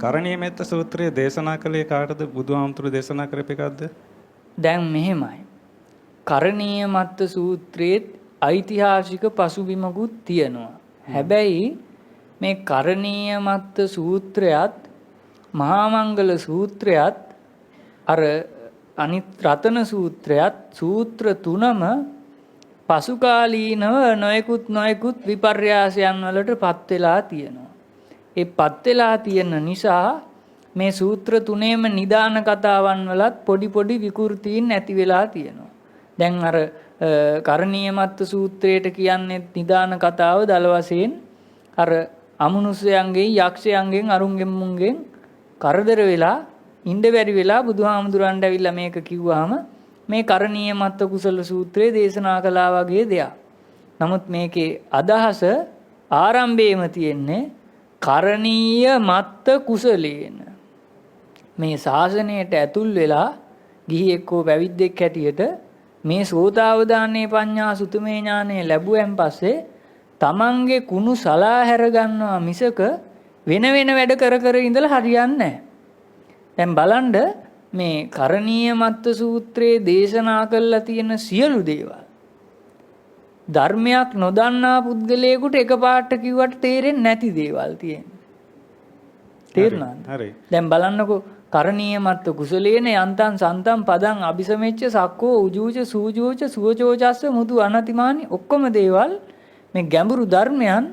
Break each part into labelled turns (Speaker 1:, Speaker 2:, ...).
Speaker 1: කරණීය මෙත්ත සූත්‍රය දේශනා කළේ කාටද? බුදුහාමුදුරුවෝ දේශනා කරපු එකක්ද?
Speaker 2: දැන් මෙහෙමයි. කරණීය මත්ත සූත්‍රයේත් ඓතිහාසික පසුබිමකුත් තියෙනවා. හැබැයි මේ කරණීය මත්ත සූත්‍රයත් මහා මංගල සූත්‍රයත් අර අනිත් රතන සූත්‍රයත් සූත්‍ර තුනම පසුකාලීනව නොයෙකුත් විපර්යාසයන් වලට පත් වෙලා තියෙනවා. ඒ පත් වෙලා තියෙන නිසා මේ සූත්‍ර තුනේම නිදාන කතාවන් වලත් පොඩි විකෘතීන් ඇති වෙලා තියෙනවා. දැන් අර කරණීය මත්ත සූත්‍රයට කියන්නේ නිදාන කතාව දල වශයෙන් අර අමනුෂ්‍යයන්ගෙන් යක්ෂයන්ගෙන් අරුන්ගෙන් මුන්ගෙන් කරදර වෙලා ඉන්න බැරි වෙලා බුදුහාමුදුරන්ට ඇවිල්ලා මේක කිව්වහම මේ කරණීය මත්ත කුසල සූත්‍රයේ දේශනා කළා වගේ දෙයක්. නමුත් මේකේ අදහස ආරම්භයේම තියෙන්නේ කරණීය මත්ත කුසලේන. මේ ශාසනයට ඇතුල් වෙලා ගිහියෙක් හෝ පැවිද්දෙක් හැටියට මේ සෝතාවදානයේ පඤ්ඤා සුතමේ ඥානය ලැබුවෙන් පස්සේ තමන්ගේ කුණු සලා හැර ගන්නවා මිසක වෙන වැඩ කර ඉඳලා හරියන්නේ නැහැ. දැන් බලන්න මේ කරණීය මත්ත සූත්‍රයේ දේශනා කළා තියෙන සියලු දේවල් ධර්මයක් නොදන්නා පුද්ගලයෙකුට එකපාරට කිව්වට තේරෙන්නේ නැති දේවල් තියෙනවා. තේරුණාද?
Speaker 1: හරි.
Speaker 2: දැන් බලන්නකෝ කරණීය මත්ත කුසලේන යන්තං සන්තං පදං අபிසමෙච්ච සක්කෝ උජූච සූජෝච සුවචෝචස්ස මුදු අනතිමානි ඔක්කොම දේවල් මේ ගැඹුරු ධර්මයන්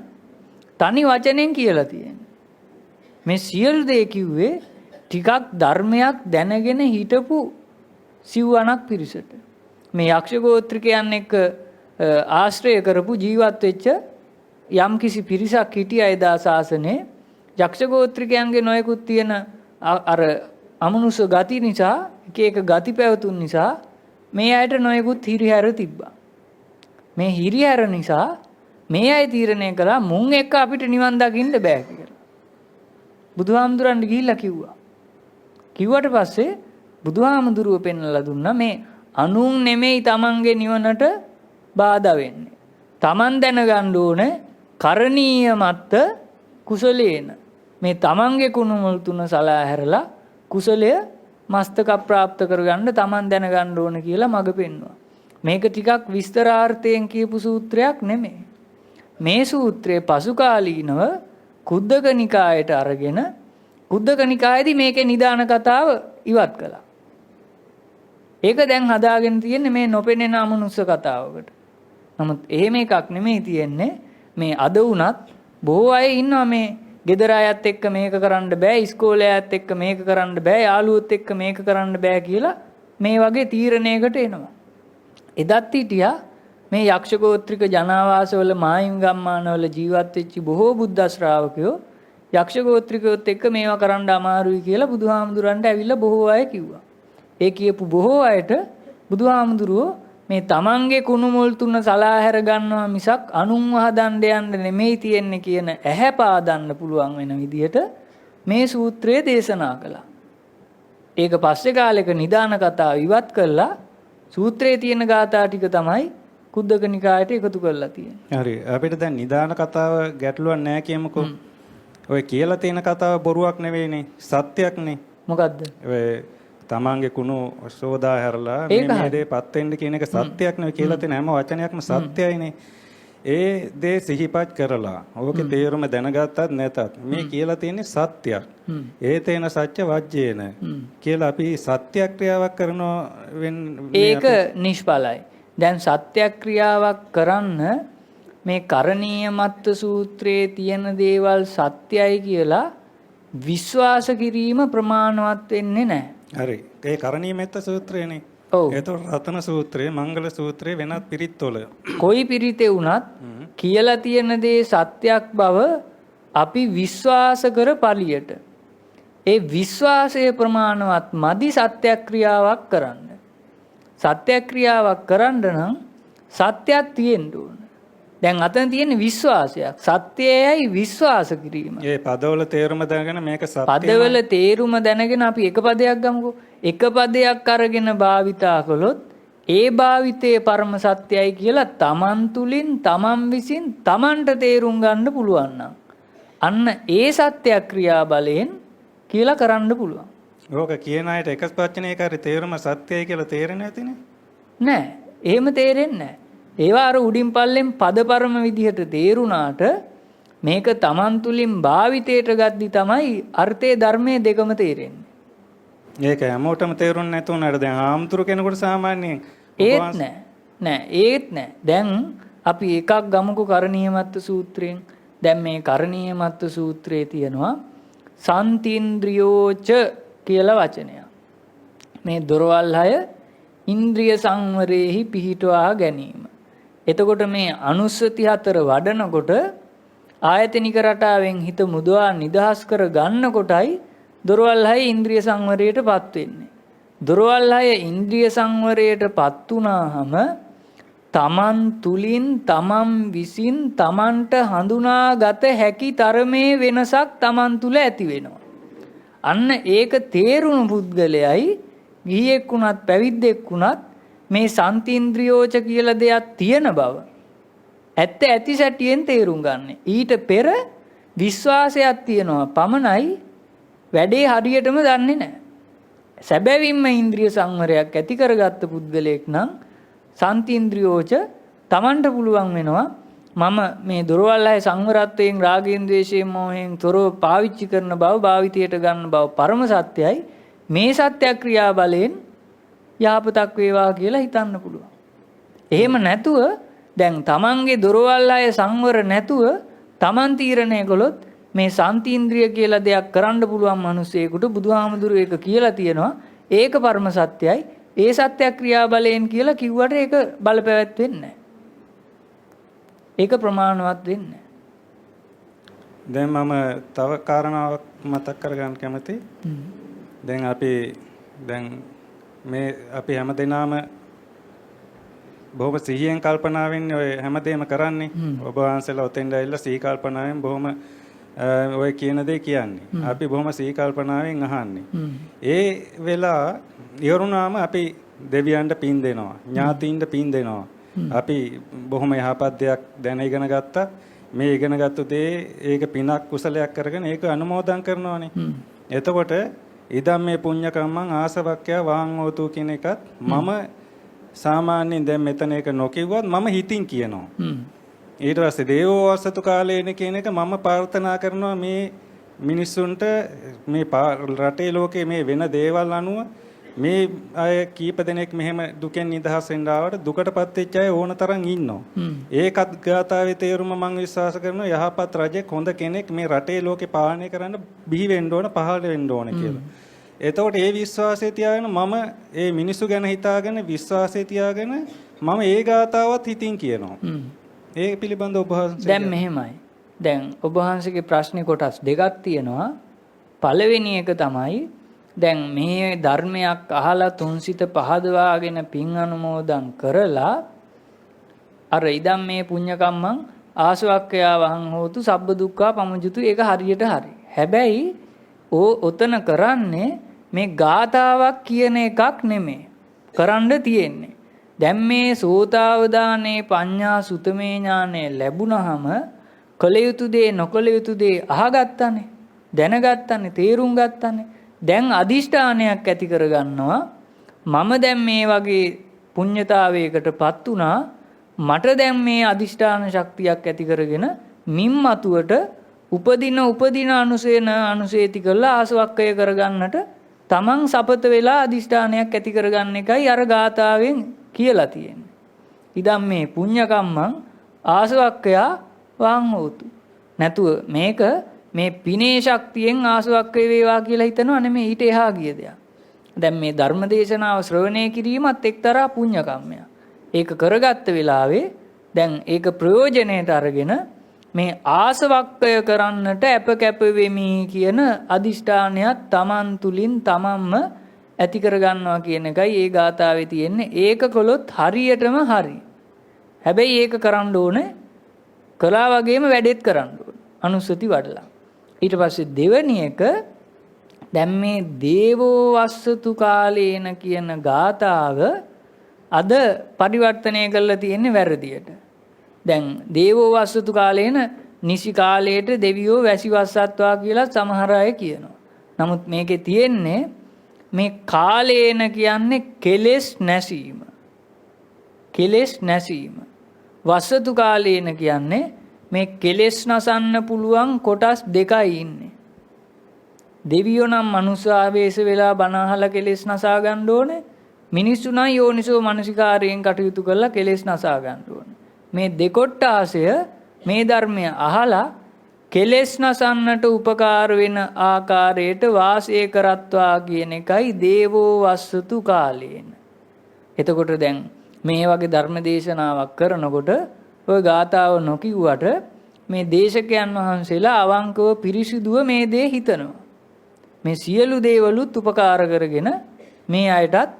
Speaker 2: තනි වචනෙන් කියලා තියෙනවා. මේ සියලු දේ කිව්වේ ටිකක් ධර්මයක් දැනගෙන හිටපු සිව්වණක් පිරිසට. මේ යක්ෂ ගෝත්‍රිකයන් එක්ක ආශ්‍රය කරපු ජීවත් වෙච්ච යම් කිසි පිරිසක් හිටියා එදා ශාසනේ. යක්ෂ ගෝත්‍රිකයන්ගේ නොයෙකුත් තියෙන අර අමනුෂ්‍ය ගති නිසා එක ගති පැවතුන් නිසා මේ අයට නොයෙකුත් හිරිහැර තිබ්බා. මේ හිරිහැර නිසා මේ අය තීරණය කළා මුන් එක්ක අපිට නිවන් දකින්න බෑ කියලා. බුදුහාමුදුරන්ට ගිහිල්ලා කිව්වා. කිව්වට පස්සේ බුදුහාමුදුරුව පෙන්වලා දුන්නා මේ අනුන් නෙමෙයි තමන්ගේ නිවනට බාධා වෙන්නේ. තමන් දැනගන්න ඕනේ කරණීය මත්ත කුසලේන. මේ තමන්ගේ කුණු මුල් තුන සලා හැරලා කුසලය මස්තක ප්‍රාප්ත කරගන්න තමන් දැනගන්න ඕන කියලා මඟ පෙන්වුවා. මේක ටිකක් විස්තරාර්ථයෙන් කියපු සූත්‍රයක් නෙමෙයි. මේ සූත්‍රයේ පසුකාලීනව කුද්දක නිකායට අරගෙන කුද්දක නිකායේදී මේකේ නිදාන කතාව ඉවත් කළා. ඒක දැන් හදාගෙන තියෙන්නේ මේ නොපෙනෙන අමනුෂ්‍ය කතාවකට. නමුත් එහෙම එකක් නෙමෙයි තියෙන්නේ. මේ අද වුණත් බොහෝ අය ඉන්නවා මේ ගෙදර අයත් එක්ක මේක කරන්න බෑ, ඉස්කෝලේ අයත් එක්ක මේක කරන්න බෑ, යාළුවොත් එක්ක මේක කරන්න බෑ කියලා මේ වගේ තීරණයකට එනවා. එදත් හිටියා මේ යක්ෂ ගෝත්‍රික ජනාවාසවල මායිම් ගම්මානවල ජීවත් වෙච්ච බොහෝ බුද්ධ ශ්‍රාවකයෝ යක්ෂ ගෝත්‍රිකයොත් එක්ක මේවා කරන්න අමාරුයි කියලා බුදුහාමුදුරන්ට ඇවිල්ලා බොහෝ අය කිව්වා. ඒ කියපු බොහෝ අයට බුදුහාමුදුරුවෝ මේ තමන්ගේ කුණු මුල් තුන සලා හැර ගන්නවා මිසක් අනුන්ව හදන්න යන්න නෙමෙයි තියෙන්නේ කියන ඇහැ පාදන්න පුළුවන් වෙන විදිහට මේ සූත්‍රය දේශනා කළා. ඒක පස්සේ කාලෙක නිදාන කතාව ඉවත් කළා සූත්‍රයේ තියෙන ගාථා ටික තමයි කුද්දක නිකායට එකතු කරලා තියෙන්නේ.
Speaker 1: හරි. අපිට දැන් නිදාන කතාව ගැටලුවක් නැහැ කියමුකෝ. ඔය කියලා තියෙන කතාව බොරුවක් නෙවෙයිනේ. සත්‍යයක්නේ.
Speaker 2: මොකද්ද?
Speaker 1: ඔය තමන්ගේ කුණු සෝදා හැරලා මේ දේපත් වෙන්න කියන එක සත්‍යයක් නෙවෙයි කියලා තියෙන හැම වචනයක්ම සත්‍යයිනේ. ඒ දේ සිහිපත් කරලා ඕකේ තේරුම දැනගත්තත් නැතත් මේ කියලා තියෙන්නේ සත්‍යයක්. ඒ තේන සත්‍ය වජ්ජේන කියලා අපි සත්‍යක්‍රියාවක් කරනවා
Speaker 2: ඒක නිෂ්ඵලයි. දැන් සත්‍යක්‍රියාවක් කරන්න මේ කරණීය මත්ත සූත්‍රයේ තියෙන දේවල් සත්‍යයි කියලා විශ්වාස කිරීම ප්‍රමාණවත් වෙන්නේ නැහැ.
Speaker 1: හරි. ඒ කරණීය මෙත්ත සූත්‍රයනේ.
Speaker 2: ඔව්.
Speaker 1: ඒතකොට රතන සූත්‍රය, මංගල සූත්‍රය වෙනත් පිරිත්වල.
Speaker 2: කොයි පිරිතේ වුණත් කියලා තියෙන දේ සත්‍යක් බව අපි විශ්වාස කර පළියට. ඒ විශ්වාසය ප්‍රමාණවත් මදි සත්‍යක්‍රියාවක් කරන්න. සත්‍යක්‍රියාවක් කරන්න නම් සත්‍යයක් තියෙන්න ඕන. දැන් අතන තියෙන විශ්වාසයක්. සත්‍යයයි විශ්වාස කිරීම.
Speaker 1: ඒ පදවල තේරුම දැනගෙන මේක සත්‍යයි.
Speaker 2: පදවල තේරුම දැනගෙන අපි එක පදයක් ගමුකෝ. එක පදයක් අරගෙන භාවිතා කළොත් ඒ භාවිතයේ පරම සත්‍යයි කියලා තමන් තුලින් තමන් විසින් තමන්ට තේරුම් ගන්න පුළුවන් නම් අන්න ඒ සත්‍යක්‍රියා බලයෙන් කියලා කරන්න පුළුවන්.
Speaker 1: ඕක කියන අයට එක වචනයක හරි තේරුම සත්‍යයි කියලා තේරෙන්නේ නැතිනේ.
Speaker 2: නෑ. එහෙම තේරෙන්නේ නෑ. ඒවා අර උඩින් පල්ලෙන් පදපරම විදිහට තේරුණාට මේක Taman තුලින් භාවිතයට ගද්දි තමයි අර්ථයේ ධර්මයේ දෙකම තේරෙන්නේ.
Speaker 1: ඒක හැමෝටම තේරුන්නේ නැතුණාට දැන් ආම්තුරු කෙනෙකුට සාමාන්‍යයෙන්
Speaker 2: ඒත් නෑ. දැන් අපි එකක් ගමුකෝ කරණීයමත්ත සූත්‍රයෙන්. දැන් මේ කරණීයමත්ත සූත්‍රයේ තියෙනවා සන්තින්ද්‍රියෝච කියලා වචනයක්. මේ දොරවල් 6 ඉන්ද්‍රිය සංවරේහි පිහිටවා ගැනීම. එතකොට මේ අනුස්සති 4 වඩනකොට ආයතනික රටාවෙන් හිත මුදවා නිදහස් කර ගන්නකොටයි දොරවල් 6 ඉන්ද්‍රිය සංවරයටපත් වෙන්නේ. දොරවල් 6 ඉන්ද්‍රිය සංවරයටපත් වුණාම තමන් තුලින් තමන් විසින් තමන්ට හඳුනාගත හැකි තරමේ වෙනසක් තමන් තුල ඇති වෙනවා. අන්න ඒක තේරුණු පුද්ගලයයි ගිහියෙක් වුණත් පැවිද්දෙක් වුණත් මේ සන්තින්ද්‍රියෝච කියලා දෙයක් තියෙන බව ඇත්ත ඇති සැටියෙන් තේරුම් ගන්න. ඊට පෙර විශ්වාසයක් තියෙනවා පමණයි වැඩේ හරියටම දන්නේ නැහැ. සැබවින්ම ඉන්ද්‍රිය සංවරයක් ඇති කරගත්ත පුද්ගලයෙක් නම් සන්තින්ද්‍රියෝච තමන්ට පුළුවන් වෙනවා මම මේ දොරවල් 6 සංවරත්වයෙන් රාගයෙන් ද්වේෂයෙන් මොහෙන් තොරව පාවිච්චි කරන බව භාවිතයට ගන්න බව පරම සත්‍යයි. මේ සත්‍යක්‍රියා බලයෙන් යහපතක් වේවා කියලා හිතන්න පුළුවන්. එහෙම නැතුව දැන් තමන්ගේ දොරවල් 6 සංවර නැතුව තමන් තීරණය කළොත් මේ සන්තින්ද්‍රිය කියලා දෙයක් කරන්න පුළුවන් මිනිසෙකුට බුදුහාමුදුරුවෝ ඒක කියලා තියෙනවා. ඒක පරම සත්‍යයි. ඒ සත්‍යක්‍රියා බලයෙන් කියලා කිව්වට ඒක බලපැවැත්වෙන්නේ නැහැ. ඒක ප්‍රමාණවත් වෙන්නේ නැහැ.
Speaker 1: දැන් මම තව කාරණාවක් මතක් කරගන්න කැමතියි. දැන් අපි හැමදේනම බොහොම සිහියෙන් කල්පනාවෙන් ඔය හැමදේම කරන්නේ. ඔබ වහන්සේලා ඔතෙන්ද ඇවිල්ලා සිහි කල්පනාවෙන් බොහොම ඔය කියන දේ කියන්නේ. අපි බොහොම සිහි කල්පනාවෙන් අහන්නේ. ඒ වෙලාව ඉවරුනාම අපි දෙවියන්ට පින් දෙනවා. ඥාතීන්ට පින් දෙනවා. අපි බොහොම යහපත් දෙයක් දැන ඉගෙන ගත්තා. මේ ඉගෙනගත්තු දේ ඒක පිනක් කුසලයක් කරගෙන ඒක අනුමෝදන් කරනවානේ. එතකොට ඉදම් මේ පුණ්‍ය කම්මං ආසවක්ඛ්‍ය වාං හෝතු කියන එකත් මම සාමාන්‍යයෙන් දැන් මෙතන ඒක නොකියුවත් මම හිතින් කියනවා. ඊට පස්සේ දේවෝ වස්සතු කාලේන කියන එක මම ප්‍රාර්ථනා කරනවා මේ මිනිස්සුන්ට මේ රටේ ලෝකේ මේ වෙන දේවල් අනුව මේ අය කීප දෙනෙක් මෙහෙම දුකෙන් නිදහස් වෙන්න ආවට දුකටපත් වෙච්ච අය ඕන තරම් ඉන්නවා. ඒකත් ගාථාවේ තේරුම මම විශ්වාස කරනවා යහපත් රජෙක් හොඳ කෙනෙක් මේ රටේ ලෝකේ පාලනය කරන්න බිහි වෙන්න ඕන පහළ වෙන්න ඕන කියලා. එතකොට ඒ විශ්වාසය තියාගෙන මම ඒ මිනිස්සු ගැන හිතාගෙන විශ්වාසය තියාගෙන මම ඒ ගාථාවත් හිතින් කියනවා. ඒ පිළිබඳව ඔබ වහන්සේ
Speaker 2: දැන් මෙහෙමයි. දැන් ඔබ වහන්සේගේ ප්‍රශ්නේ කොටස් දෙකක් තියෙනවා. පළවෙනි එක තමයි දැන් මේ ධර්මයක් අහලා තුන්සිත පහදවාගෙන පින් අනුමෝදන් කරලා අර ඉදම් මේ පුණ්‍ය කම්මං ආසවක්ඛ්‍යා වහං හෝතු සබ්බ දුක්ඛා පමුජුතු ඒක හරියට හරි. හැබැයි ඔතන කරන්නේ මේ ගාතාවක් කියන එකක් නෙමෙයි. කරන්න තියෙන්නේ. දැන් මේ සෝතාවදානේ පඤ්ඤා සුතමේ ඥානෙ ලැබුණාම කල යුතු දේ නොකල යුතු දේ අහගත්තානේ. දැනගත්තානේ, තේරුම් ගත්තානේ. දැන් අදිෂ්ඨානයක් ඇති කරගන්නවා මම දැන් මේ වගේ පුණ්‍යතාවයකටපත් වුණා මට දැන් මේ අදිෂ්ඨාන ශක්තියක් ඇති කරගෙන මින්මතුවට උපදින අනුසේති කරලා ආසවක්ඛය කරගන්නට තමන් සපත වෙලා අදිෂ්ඨානයක් ඇති කරගන්න එකයි අර ගාථාවෙන් කියලා තියෙන්නේ. ඉදම් මේ පුණ්‍ය කම්මං ආසවක්ඛයා වං හෝතු. නැතුව මේක මේ පිනේ ශක්තියෙන් ආසවක්ඛය වේවා කියලා හිතනවා නෙමෙයි ඊට එහා ගිය දෙයක්. දැන් මේ ධර්මදේශනාව ශ්‍රවණය කිරීමත් එක්තරා පුණ්‍ය කම්මයක්. ඒක කරගත්ත වෙලාවේ දැන් ඒක ප්‍රයෝජනයට අරගෙන මේ ආසවක්ඛය කරන්නට අපකැප වෙමි කියන අදිෂ්ඨානයත් Taman තුලින් තමන්ම ඇති කරගන්නවා කියන එකයි ඒ ගාථාවේ තියෙන්නේ. ඒක කළොත් හරියටම හරි. හැබැයි ඒක කරන්න ඕනේ කළා වගේම වැඩෙත් කරන්න ඕනේ. අනුස්සති වඩලා. ඊට පස්සේ දෙවෙනි එක දැන් මේ දේවෝ වස්සතු කාලේන කියන ගාථාව අද පරිවර්තනය කරලා තියෙන්නේ වැරදියට. දැන් දේවෝ වස්සතු කාලේන නිසි කාලයට දෙවියෝ වැසි වස්සත්වා කියලා සමහර අය කියනවා. නමුත් මේකේ තියෙන්නේ මේ කාලේන කියන්නේ කෙලෙස් නැසීම. කෙලෙස් නැසීම. වසතු කාලේන කියන්නේ මේ කෙලෙස් නසන්න පුළුවන් කොටස් දෙකයි ඉන්නේ. දෙවියෝ නම් මනුස්ස ආවේශ වෙලා බණ අහලා කෙලෙස් නසා ගන්න ඕනේ. මිනිස්සු නම් යෝනිසෝ මනසිකාරයෙන් කටයුතු කරලා කෙලෙස් නසා ගන්න ඕනේ. මේ දෙකොට්ටාසය මේ ධර්මය අහලා කෙලෙස් නසන්නට උපකාර වෙන ආකාරයට වාසය කරත්වා කියන එකයි දේවෝ වස්සතු කාලේන. එතකොට දැන් මේ වගේ ධර්ම දේශනාවක් කරනකොට ඔය ගාථාව නොකියුවට මේ දේශකයන් වහන්සේලා අවංකව පිරිසිදුව මේ දේ හිතනවා. මේ සියලු දේවලුත් උපකාර කරගෙන මේ අයටත්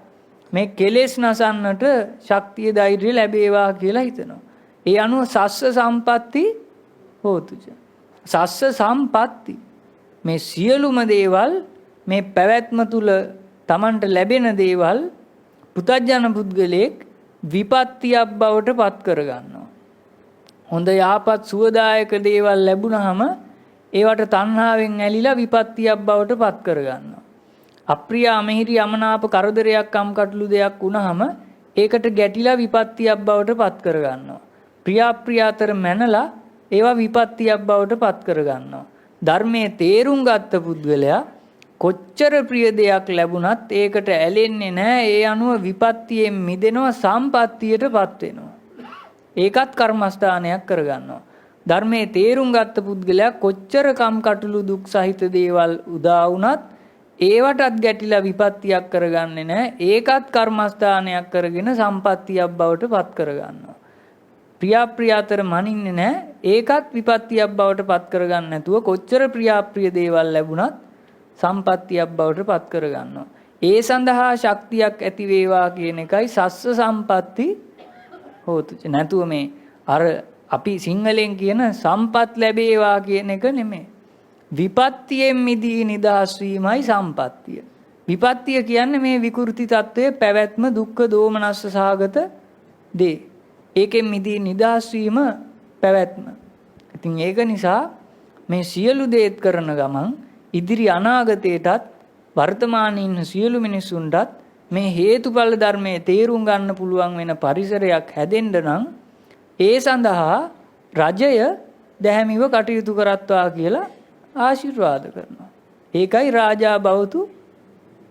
Speaker 2: මේ කෙලෙස් නසන්නට ශක්තිය ධෛර්යය ලැබේවා කියලා හිතනවා. ඒ අනුව සස්ස සම්පatti හෝතුච. සස්ස සම්පatti මේ සියලුම දේවල් මේ පැවැත්ම තුල Tamanට ලැබෙන දේවල් පුතඥ පුද්ගලයෙක් විපත්තියක් බවට පත් කර ගන්නවා. හොඳ යහපත් සුවදායක දේවල් ලැබුණාම ඒවට තණ්හාවෙන් ඇලිලා විපත්තියක් බවට පත් කර ගන්නවා. අප්‍රිය අමහිරි යමනාප කරදරයක් කම්කටොළු දෙයක් වුණාම ඒකට ගැටිලා විපත්තියක් බවට පත් කර ගන්නවා. ප්‍රියාප්‍රිය අතර මැනලා ඒවා විපත්තියක් බවට පත් කර ගන්නවා. ධර්මයේ තේරුම් ගත්ත පුද්ගලයා කොච්චර ප්‍රිය දෙයක් ලැබුණත් ඒකට ඇලෙන්නේ නැහැ. ඒ අනුව විපත්තියෙන් මිදෙනවා, සම්පත්තියටපත් වෙනවා. ඒකත් කර්මස්ථානයක් කරගන්නවා. ධර්මයේ තේරුම් ගත්ත පුද්ගලයා කොච්චර කම්කටොළු දුක් සහිත දේවල් උදා වුණත් ඒවටත් ගැටිලා විපත්තියක් කරගන්නේ නැහැ. ඒකත් කර්මස්ථානයක් කරගෙන සම්පත්තියක් බවට පත් කරගන්නවා. ප්‍රියාප්‍රිය අතර මනින්නේ නැහැ. ඒකත් විපත්තියක් බවට පත් කරගන්න නැතුව කොච්චර ප්‍රියාප්‍රිය දේවල් ලැබුණත් සම්පත්තියක් බවට පත් කරගන්නවා. ඒ සඳහා ශක්තියක් ඇති වේවා කියන එකයි සස්ස සම්පatti හෝතු. නැතුව මේ අර අපි සිංහලෙන් කියන සම්පත් ලැබේවා කියන එක නෙමෙයි. විපත්තියෙන් මිදී නිදහස් වීමයි සම්පත්තිය. විපත්තිය කියන්නේ මේ විකෘති తත්වයේ පැවැත්ම දුක්ඛ දෝමනස්ස සහගත දේ. ඒකෙන් මිදී නිදහස් වීම පැවැත්ම. ඉතින් ඒක නිසා මේ සියලු දේත් කරන ගමන් ඉදිරි අනාගතයටත් වර්තමානයේ ඉන්න සියලු මිනිසුන්ටත් මේ හේතුඵල ධර්මයේ තේරුම් ගන්න පුළුවන් වෙන පරිසරයක් හැදෙන්න නම් ඒ සඳහා රජය දැහැමිව කටයුතු කරත්වා කියලා ආශිර්වාද කරනවා. ඒකයි රාජා බවතු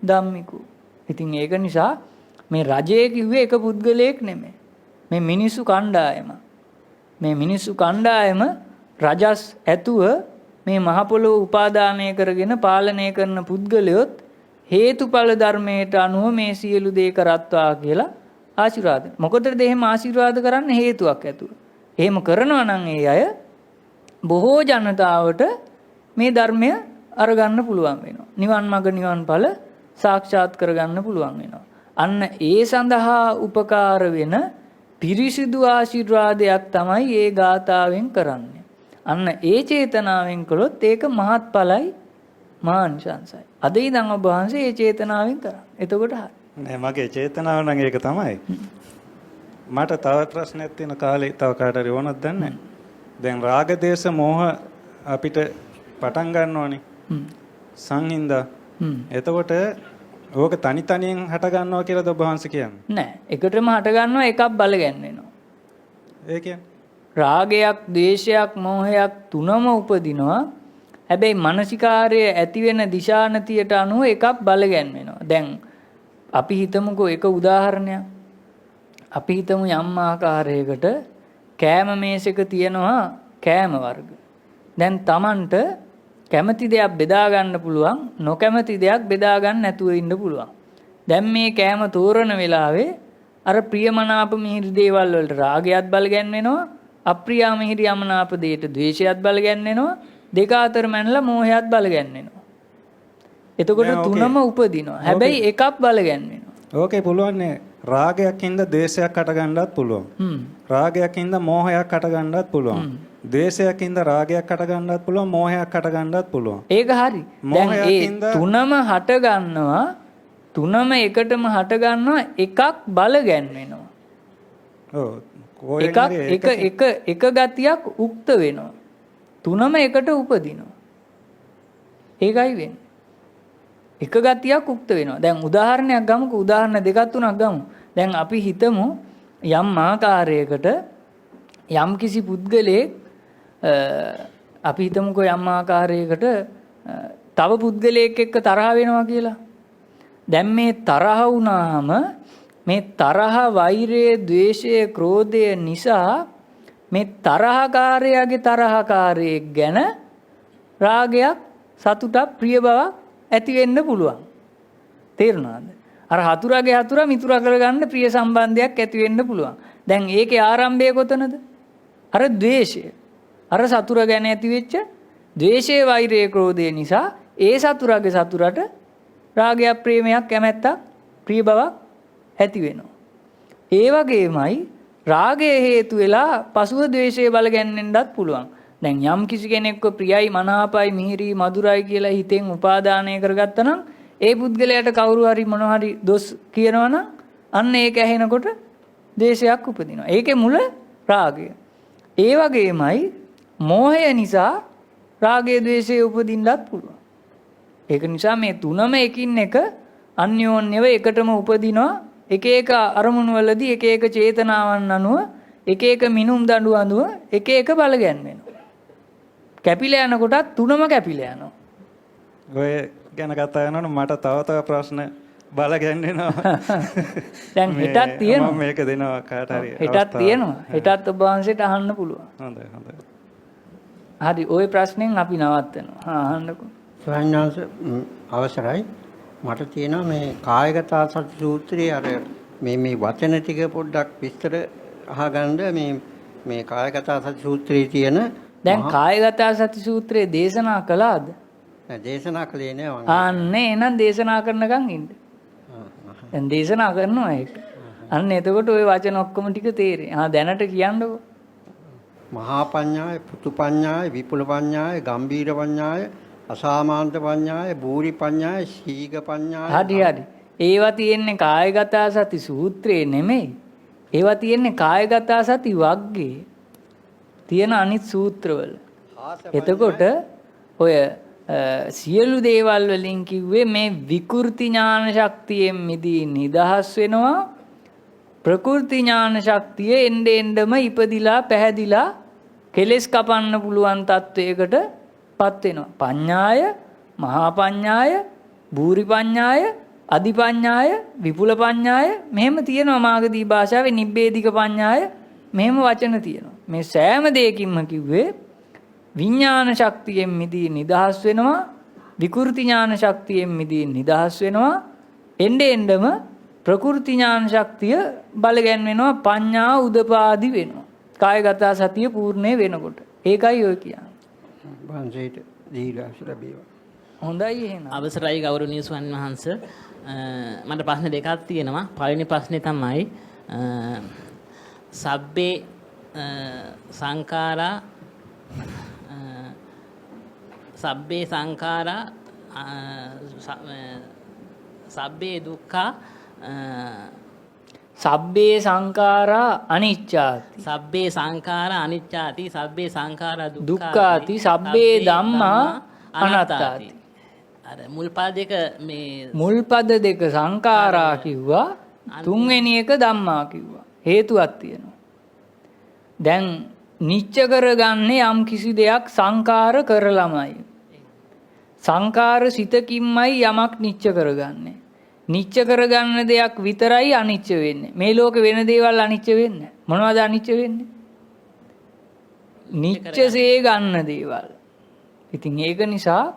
Speaker 2: ධම්මිකෝ. ඉතින් ඒක නිසා මේ රජය කිව්වේ එක පුද්ගලයෙක් නෙමෙයි. මේ මිනිස්සු කණ්ඩායම. මේ මිනිස්සු කණ්ඩායම රජස් ඇතුව මේ මහ පොළොව උපාදානය කරගෙන පාලනය කරන පුද්ගලයොත් හේතුඵල ධර්මයට අනුව මේ සියලු දේ කරත්වා කියලා ආශිර්වාද. මොකටද එහෙම ආශිර්වාද කරන්න? හේතුවක් ඇතුව. එහෙම කරනවා නම් ඒ අය බොහෝ ජනතාවට මේ ධර්මය අරගන්න පුළුවන් වෙනවා. නිවන් මඟ නිවන් ඵල සාක්ෂාත් කරගන්න පුළුවන් වෙනවා. අන්න ඒ සඳහා උපකාර වෙන පිරිසිදු ආශිර්වාදයක් තමයි ඒ ගාථාවෙන් කරන්නේ. අන්න ඒ චේතනාවෙන් කළොත් ඒක මහත්ඵලයි මාංශංසයි. අද ඉඳන් ඔබ වහන්සේ ඒ චේතනාවෙන් කරා. එතකොට හරි.
Speaker 1: නෑ මගේ චේතනාව නම් ඒක තමයි. මට තව ප්‍රශ්නයක් තියෙන කාලේ තව කාට හරි ඕනද දන්නේ. දැන් රාග දේශ මොහ අපිට පටන් ගන්නවනේ. සංහිඳා. එතකොට ඕක තනි තනියෙන් හට ගන්නවා කියලාද ඔබ වහන්සේ කියන්නේ? නෑ.
Speaker 2: එකටම හට ගන්නවා, එකක් බල ගැන්වෙනවා.
Speaker 1: ඒ කියන්නේ
Speaker 2: රාගයක්, ද්වේෂයක්, මෝහයක් තුනම උපදිනවා. හැබැයි මානසිකාර්ය ඇති වෙන දිශානතියට අනුව එකක් බල ගැන්වෙනවා. දැන් අපි හිතමුකෝ එක උදාහරණයක්. අපි හිතමු යම් ආකාරයකට කෑම මේසෙක තියෙනවා කෑම වර්ග. දැන් Tamanට කැමති දෙයක් බෙදා ගන්න පුළුවන්, නොකැමති දෙයක් බෙදා ගන්න නැතුව ඉන්න පුළුවන්. දැන් මේ කෑම තෝරන වෙලාවේ අර ප්‍රියමනාප මිහිරි දේවල් වලට රාගයත් බල ගැන්වෙනවා, අප්‍රිය මිහිරි යමනාප දෙයට ද්වේෂයත් බල ගැන්වෙනවා, දෙක අතර මැනලා මෝහයත් බල ගැන්වෙනවා. එතකොට තුනම උපදිනවා. හැබැයි එකක් බල ගැන්වෙනවා.
Speaker 1: ඕකේ පුළුවන් නේ. රාගයක් හින්දා ද්වේෂයක් හට ගන්නවත් පුළුවන්. රාගයක් හින්දා මෝහයක් හට ගන්නවත් පුළුවන්. ද්වේෂයක් හින්දා රාගයක් හට ගන්නවත් පුළුවන්, මෝහයක් හට ගන්නවත් පුළුවන්.
Speaker 2: ඒක හරි. දැන් ඒ තුනම හට ගන්නවා, තුනම එකටම හට ගන්නවා, එකක් බල ගැන්වෙනවා.
Speaker 1: ඔව්.
Speaker 2: එක ගතියක් උක්ත වෙනවා. තුනම එකට උපදිනවා. ඒකයි වෙන්නේ. එක ගතියක් උක්ත වෙනවා. දැන් උදාහරණයක් ගමුකෝ. උදාහරණ දෙකක් තුනක් ගමු. දැන් අපි හිතමු යම් ආකාරයකට යම් කිසි පුද්ගලයෙක් අපි හිතමුකෝ යම් ආකාරයකට තව පුද්ගලයෙක් එක්ක තරහ වෙනවා කියලා. දැන් මේ තරහ වුණාම මේ තරහ, වෛරය, ද්වේෂය, ක්‍රෝධය නිසා මේ තරහකාරයාගේ තරහකාරයෙක් ගැන රාගයක්, සතුටක්, ප්‍රිය බවක් ඇති වෙන්න පුළුවන්. තේරුණාද? අර හතුරාගේ හතුරා මිතුරා කරගන්න ප්‍රිය සම්බන්ධයක් ඇති වෙන්න පුළුවන්. දැන් ඒකේ ආරම්භය කොතනද? අර ද්වේෂය. අර සතුරා ගැන ඇති වෙච්ච ද්වේෂය, වෛරය, ක්‍රෝධය නිසා ඒ සතුරාගේ සතුරට රාගයක්, ප්‍රේමයක්, කැමැත්තක්, ප්‍රිය බවක් ඇති වෙනවා. ඒ වගේමයි රාගය හේතු වෙලා පසුව ද්වේෂය බල ගැන්වෙන්නත් පුළුවන්. දැන් යම් කිසි කෙනෙක්ව ප්‍රියයි, මනාපයි, මිහිරි, මధుරයි කියලා හිතෙන් උපාදානය කරගත්තා නම් ඒ පුද්ගලයාට කවුරු හරි මොනවා හරි දොස් කියනවා නම් අන්න ඒක ඇහෙනකොට ද්වේෂයක් උපදිනවා. ඒකේ මුල රාගය. ඒ වගේමයි මෝහය නිසා රාගය, ද්වේෂය උපදින්නත් පුළුවන්. ඒක නිසා මේ තුනම එකින් එක අන්‍යෝන්‍යව එකටම උපදිනවා. එක එක අරමුණු වලදී එක එක චේතනාවන් අනුව එක එක මිනුම් දඬු අඳුව එක එක බල ගැන්වෙනවා. කැපිලා යනකොටත් තුනම කැපිලා යනවා.
Speaker 1: ඔය ගැන කතා කරනකොට මට තව ප්‍රශ්න බල ගැන්වෙනවා.
Speaker 2: දැන් හෙටක් තියෙනවා.
Speaker 1: මම මේක දෙනවා කාට හරි.
Speaker 2: හෙටක් තියෙනවා. හෙටත් ඔබ වහන්සේට අහන්න පුළුවන්.
Speaker 1: හොඳයි හොඳයි.
Speaker 2: හරි, ওই ප්‍රශ්නෙන් අපි නවත්තනවා. අහන්නකෝ.
Speaker 3: ස්වාමීන් අවසරයි. මට තියෙනවා මේ කායගත සති සූත්‍රයේ අර මේ වචන ටික පොඩ්ඩක් විස්තර අහගන්න මේ කායගත සති සූත්‍රයේ තියෙන
Speaker 2: දැන් කායගත සති සූත්‍රයේ දේශනා කළාද?
Speaker 3: දේශනා කළේ නෑ මම.
Speaker 2: අනේ එහෙනම් දේශනා කරනකන් ඉන්න. දැන් දේශනා කරනවා ඒක. අන්න එතකොට ওই වචන ඔක්කොම ටික තේරෙයි. දැනට කියන්නකෝ.
Speaker 3: මහා පඤ්ඤාය, පුතු පඤ්ඤාය, විපුල පඤ්ඤාය, ගම්බීර පඤ්ඤාය, අසාමාන්ත පඤ්ඤාය, බූරි පඤ්ඤාය, සීග පඤ්ඤාය.
Speaker 2: හරි. ඒවා තියෙන්නේ කායගත සති සූත්‍රයේ නෙමෙයි. ඒවා තියෙන්නේ කායගත සති වග්ගයේ තියෙන අනිත් සූත්‍රවල. එතකොට ඔය සියලු දේවල් වලින් කිව්වේ මේ විකෘති ඥාන ශක්තියෙන් මිදී නිදහස් වෙනවා. ප්‍රකෘති ඥාන ශක්තිය එnde එndම ඉපදිලා පැහැදිලා කෙලෙස් කපන්න පුළුවන් තත්වයකට පත් වෙනවා. පඤ්ඤාය, මහා පඤ්ඤාය, බූරි පඤ්ඤාය, අදි පඤ්ඤාය, විපුල පඤ්ඤාය මෙහෙම තියෙනවා. මාගදී භාෂාවේ නිබ්බේධික පඤ්ඤාය මෙහෙම වචන තියෙනවා. මේ සෑම දෙයකින්ම කිව්වේ විඥාන ශක්තියෙන් මිදී නිදහස් වෙනවා. විකෘති ඥාන ශක්තියෙන් මිදී නිදහස් වෙනවා. එnde එndම ප්‍රකෘති ඥාන ශක්තිය බල ගැන්වෙනවා. පඤ්ඤා උදපාදි වෙනවා. කායගත සතිය පූර්ණේ වෙනකොට. ඒකයි ඔය කියන්නේ.
Speaker 3: වංශයට දීලා ලැබේවා.
Speaker 2: හොඳයි එහෙනම්.
Speaker 4: අවසරයි ගෞරවනීය ස්වාමීන් වහන්සේ. මට ප්‍රශ්න දෙකක් තියෙනවා. පළවෙනි ප්‍රශ්නේ තමයි සබ්බේ සංඛාරා සබ්බේ දුක්ඛා
Speaker 2: සබ්බේ සංඛාරා අනිච්චාති.
Speaker 4: සබ්බේ සංඛාරා අනිච්චාති. සබ්බේ සංඛාරා
Speaker 2: දුක්ඛාති. සබ්බේ ධම්මා අනාත්තාති.
Speaker 4: අර මුල් පද දෙක මේ
Speaker 2: මුල් පද දෙක සංඛාරා කිව්වා. තුන්වෙනි එක ධම්මා කිව්වා. හේතුවක් තියෙනවා. දැන් නිච්ච කරගන්නේ යම් කිසි දෙයක් සංකාර කරලමයි. සංකාර සිතකින්මයි යමක් නිච්ච කරගන්නේ. නිච්ච කරගන්න දෙයක් විතරයි අනිච්ච වෙන්නේ. මේ ලෝකේ වෙන දේවල් අනිච්ච වෙන්නේ. මොනවද අනිච්ච වෙන්නේ? නිච්චසේ ගන්න දේවල්. ඉතින් ඒක නිසා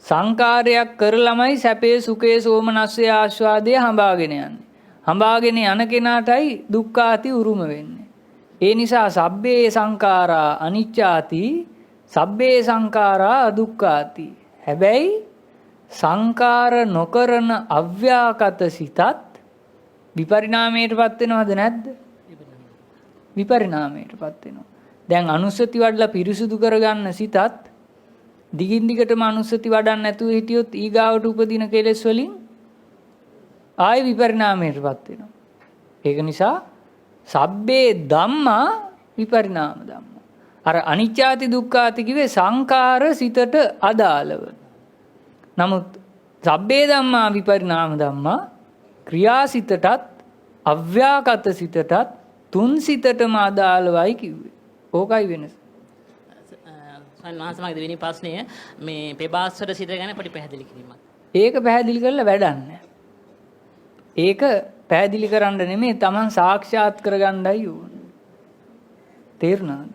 Speaker 2: සංකාරයක් කරලමයි සැපේ, සුඛේ, සෝමනස්සේ, ආස්වාදයේ හඹාගෙන යන්නේ. හඹාගෙන යන කෙනාටයි දුක්ඛාති උරුම වෙන්නේ. ඒ නිසා සබ්බේ සංඛාරා අනිච්චාති, සබ්බේ සංඛාරා අදුක්ඛාති. හැබැයි සංකාර නොකරන අව්‍යාකත සිතත් විපරිණාමයටපත් වෙනවද නැද්ද? විපරිණාමයටපත් වෙනවා. දැන් අනුස්සති වඩලා පිරිසුදු කරගන්න සිතත් දිගින් දිගටම අනුස්සති වඩන්න නැතුව හිටියොත් ඊගාවට උපදින කෙලෙස් වලින් ආය විපරිණාමයටපත් වෙනවා. ඒක නිසා සබ්බේ ධම්මා විපරිණාම ධම්ම. අර අනිච්චාති දුක්ඛාති කිව්වේ සංකාර සිතට අදාළව. නමුත් සබ්බේ ධම්මා විපරිණාම ධම්මා ක්‍රියාසිතටත් අව්‍යාකත සිතටත් තුන් සිතටම අදාළවයි කිව්වේ. ඕකයි වෙනස.
Speaker 4: ස්වාමීන් වහන්සේ මගේ දෙවෙනි ප්‍රශ්නය මේ පෙබාස්වර සිත ගැන පොඩි පැහැදිලි කිරීමක්.
Speaker 2: ඒක පැහැදිලි කරලා වැඩක් නැහැ. ඒක පැහැදිලි කරන්න නෙමෙයි Taman සාක්ෂාත් කරගන්නයි ඕනේ. තේරුණාද?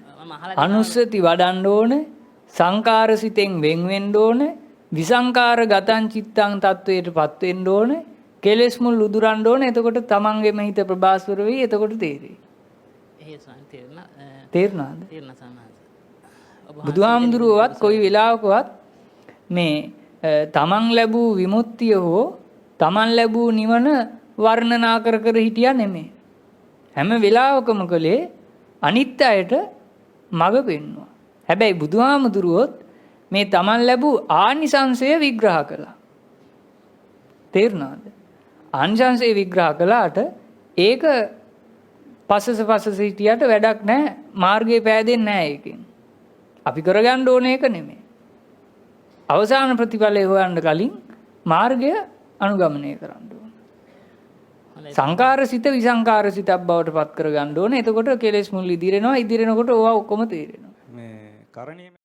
Speaker 2: අනුස්සති වඩන්න ඕනේ, සංකාර සිතෙන් වෙන් වෙන්න ඕනේ, විසංකාර ගතං චිත්තං තත්වයටපත් වෙන්න ඕනේ, කෙලෙස් මුල් උදුරන්න ඕනේ. එතකොට Tamanගේම හිත ප්‍රබාස්වර වෙයි. එතකොට තේරෙයි. තේරුණාද? බුදුහාමුදුරුවෝවත් කොයි වෙලාවකවත් මේ තමන් ලැබූ විමුක්තිය හෝ තමන් ලැබූ නිවන වර්ණනා කර කර හිටියා නෙමෙයි. හැම වෙලාවකම කලේ අනිත් අයට මඟ පෙන්වුවා. හැබැයි බුදුහාමුදුරුවොත් මේ තමන් ලැබූ ආනිසංසය විග්‍රහ කළා. තේරුණාද? ආනිසංසය විග්‍රහ කළාට ඒක පස්සස හිටියට වැඩක් නැහැ. මාර්ගය පෑදෙන්නේ නැහැ ඒකෙන්. අපි කරගන්න ඕනේ ඒක නෙමෙයි. අවසාන ප්‍රතිඵලය හොයන්න කලින් මාර්ගය අනුගමනය කරන්න ඕනේ. සංකාර සිත විසංකාර සිතක් බවට පත් කරගන්න ඕනේ. එතකොට කෙලෙස් මුල් ඉදිරෙනවා. ඉදිරෙනකොට ඕවා ඔක්කොම තේරෙනවා.
Speaker 1: මේ කරණීය